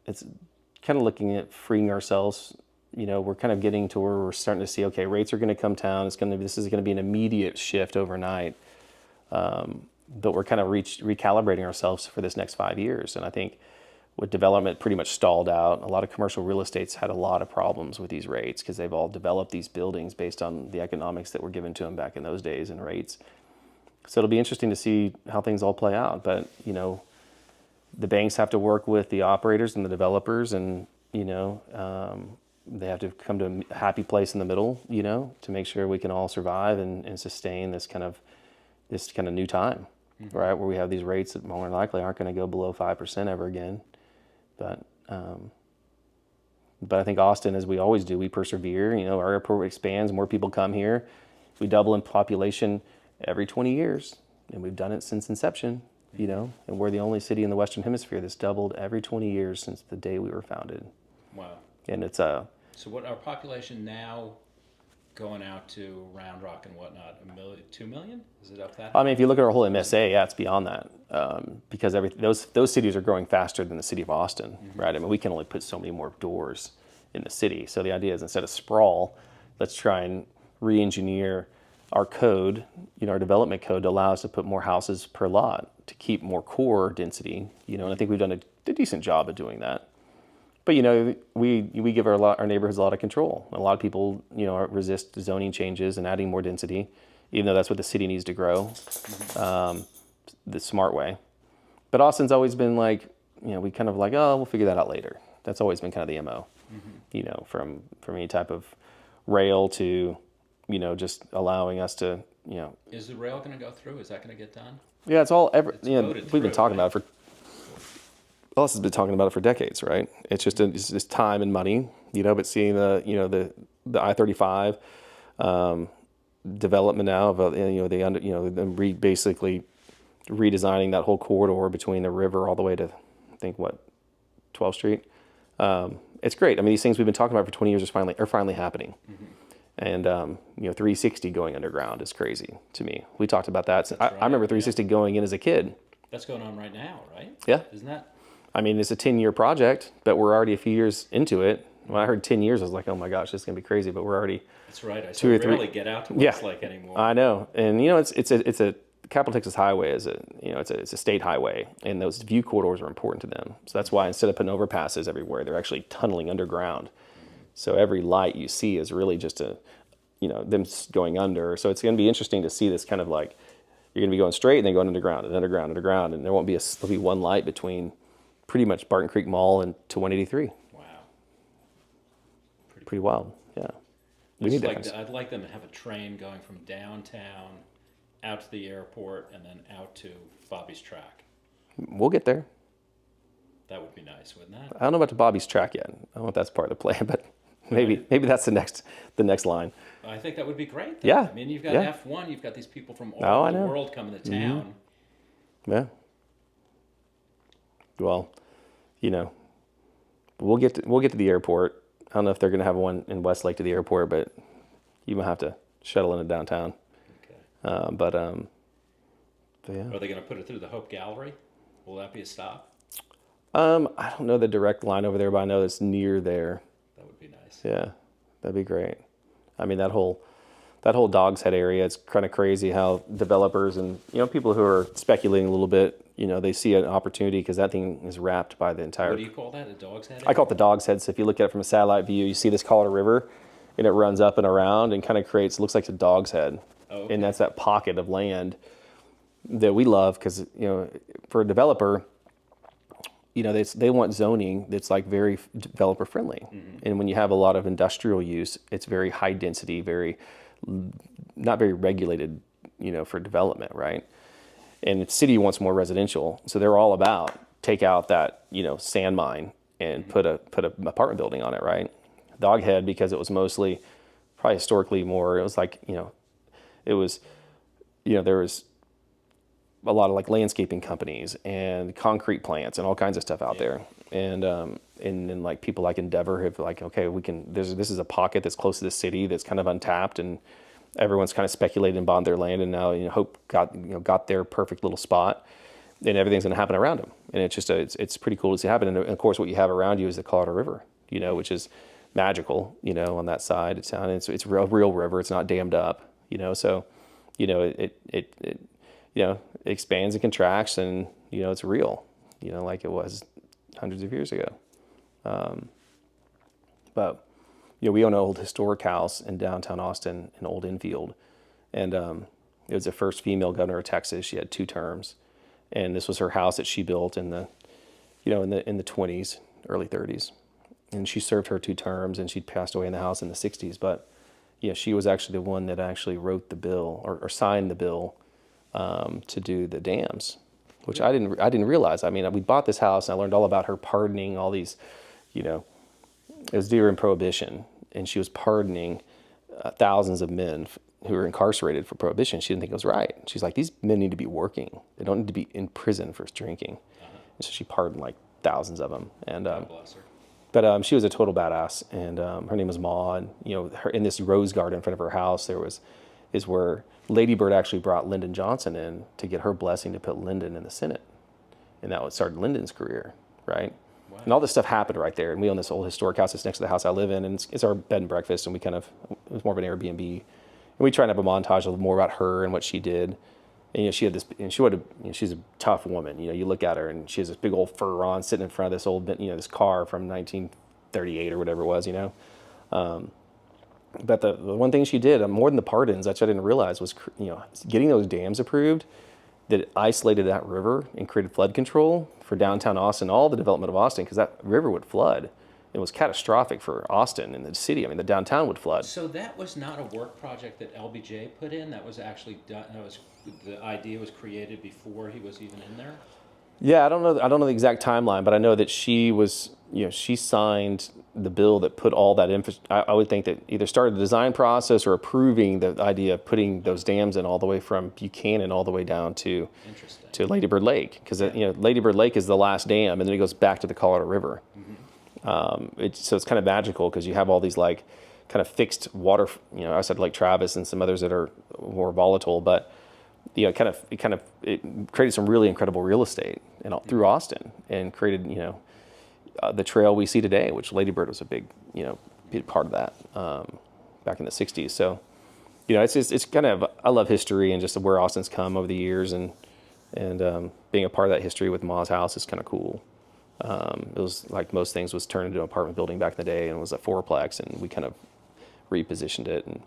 looking at freeing ourselves. We're kind of getting to where we're starting to see, okay, rates are going to come down. This is going to be an immediate shift overnight. But we're kind of recalibrating ourselves for this next 5 years. And I think with development pretty much stalled out, a lot of commercial real estate's had a lot of problems with these rates because they've all developed these buildings based on the economics that were given to them back in those days and rates. So it'll be interesting to see how things all play out. But, the banks have to work with the operators and the developers, and, they have to come to a happy place in the middle, to make sure we can all survive and sustain this kind of new time, mm-hmm. right? Where we have these rates that more than likely aren't going to go below 5% ever again. But I think Austin, as we always do, we persevere. Our airport expands, more people come here. We double in population every 20 years, and we've done it since inception, and we're the only city in the Western Hemisphere that's doubled every 20 years since the day we were founded. Wow. And it's So what our population now going out to Round Rock and whatnot, 2 million? Is it up that high? I mean, if you look at our whole MSA, yeah, it's beyond that, because those cities are growing faster than the city of Austin, mm-hmm. right? I mean, we can only put so many more doors in the city. So the idea is, instead of sprawl, let's try and re-engineer our code, our development code, to allow us to put more houses per lot to keep more core density, and I think we've done a decent job of doing that. But we give our neighborhoods a lot of control. A lot of people resist zoning changes and adding more density, even though that's what the city needs to grow, the smart way. But Austin's always been like, we kind of like, oh, we'll figure that out later. That's always been kind of the MO, mm-hmm. From any type of rail to, just allowing us to, Is the rail going to go through? Is that going to get done? Yeah, it's all It's we've been talking about it Ellis has been talking about it for decades, right? It's just time and money, but seeing the I-35 development now of them basically redesigning that whole corridor between the river all the way to, I think, 12th Street. It's great. I mean, these things we've been talking about for 20 years are finally happening. Mm-hmm. And 360 going underground is crazy to me. We talked about that. I remember 360 going in as a kid. That's going on right now, right? Yeah. Isn't that? I mean, it's a 10-year project, but we're already a few years into it. When I heard 10 years, I was like, oh my gosh, this is going to be crazy. But we're already. That's right. I so rarely get out to Westlake anymore. I know. And, it's a Capital Texas Highway is it's a state highway, and those view corridors are important to them. So that's why instead of putting overpasses everywhere, they're actually tunneling underground. So every light you see is really just them going under. So it's going to be interesting to see this kind of like, you're going to be going straight and then going underground and underground, underground, and there'll be one light between pretty much Barton Creek Mall and to 183. Wow. Pretty wild, yeah. We need that. I'd like them to have a train going from downtown out to the airport and then out to Bobby's track. We'll get there. That would be nice, wouldn't that? I don't know about the Bobby's track yet. I don't know if that's part of the plan, but maybe that's the next line. I think that would be great, though. Yeah. I mean, you've got F1, you've got these people from all over the world coming to town. Mm-hmm. Yeah. Well, we'll get to the airport. I don't know if they're going to have one in Westlake to the airport, but you might have to shuttle into downtown. Okay. But yeah. Are they going to put it through the Hope Gallery? Will that be a stop? I don't know the direct line over there, but I know it's near there. That would be nice. Yeah, that'd be great. I mean, that whole Dog's Head area, it's kind of crazy how developers and people who are speculating a little bit, they see an opportunity because that thing is wrapped by the entire. What do you call that? A Dog's Head? I call it the Dog's Head. So if you look at it from a satellite view, you see this Colorado River, and it runs up and around and kind of looks like a dog's head. Oh, okay. And that's that pocket of land that we love because for a developer, they want zoning that's like very developer friendly. Mm-hmm. And when you have a lot of industrial use, it's very high density, not very regulated, for development, right? And the city wants more residential, so they're all about take out that sand mine and put a apartment building on it, right? Doghead, because it was mostly probably historically more. It was like there was a lot of like landscaping companies and concrete plants and all kinds of stuff out there. And then like people like Endeavor have like, okay, this is a pocket that's close to the city that's kind of untapped, and everyone's kind of speculated and bought their land, and now Hope got their perfect little spot, and everything's going to happen around them. And it's just it's pretty cool to see happen. And of course, what you have around you is the Colorado River, which is magical, on that side. It's a real river. It's not dammed up, so it expands and contracts, and it's real, like it was hundreds of years ago. But we own an old historic house in downtown Austin in Old Enfield, and it was the first female governor of Texas. She had 2 terms, and this was her house that she built in the 20s, early 30s, and she served her 2 terms, and she passed away in the house in the 60s. But she was actually the one that actually wrote the bill or signed the bill to do the dams, which I didn't realize. I mean, we bought this house, and I learned all about her pardoning all these, it was during Prohibition, and she was pardoning thousands of men who were incarcerated for Prohibition. She didn't think it was right. She's like, these men need to be working. They don't need to be in prison for drinking. Uh-huh. And so she pardoned like thousands of them. And God bless her. But she was a total badass, and her name was Ma. And her in this rose garden in front of her house, is where Lady Bird actually brought Lyndon Johnson in to get her blessing to put Lyndon in the Senate, and that started Lyndon's career, right? Wow. And all this stuff happened right there. And we own this old historic house that's next to the house I live in, and it's our bed and breakfast. And it was more of an Airbnb, and we try to have a montage of more about her and what she did. And she had this, and she's a tough woman. You look at her, and she has this big old fur on, sitting in front of this old, this car from 1938 or whatever it was, But the one thing she did, more than the pardons, that I didn't realize, was getting those dams approved that isolated that river and created flood control for downtown Austin, all the development of Austin, because that river would flood. It was catastrophic for Austin and the city. I mean, the downtown would flood. So that was not a work project that LBJ put in? That was actually done? The idea was created before he was even in there? Yeah, I don't know the exact timeline, but I know that she was, she signed the bill that put all that I would think that either started the design process or approving the idea of putting those dams in all the way from Buchanan all the way down to Lady Bird Lake, because Lady Bird Lake is the last dam, and then it goes back to the Colorado River. So it's kind of magical because you have all these like kind of fixed water. I said Lake Travis and some others that are more volatile, but it created some really incredible real estate through Austin, and created the trail we see today, which Lady Bird was a big part of that back in the '60s. So it's kind of, I love history and just where Austin's come over the years, and being a part of that history with Ma's house is kind of cool. It was like most things was turned into an apartment building back in the day, and it was a fourplex, and we kind of repositioned it and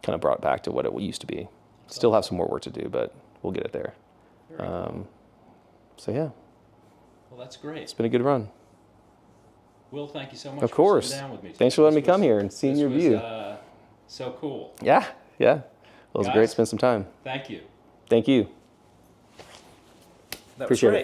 kind of brought it back to what it used to be. Still have some more work to do, but we'll get it there. So yeah. Well, that's great. It's been a good run. Will, thank you so much of course. for sitting down with me today. Thanks for letting me come here and seeing your view. So cool. Yeah. Well, it was great to spend some time. Thank you. Thank you. That Appreciate it.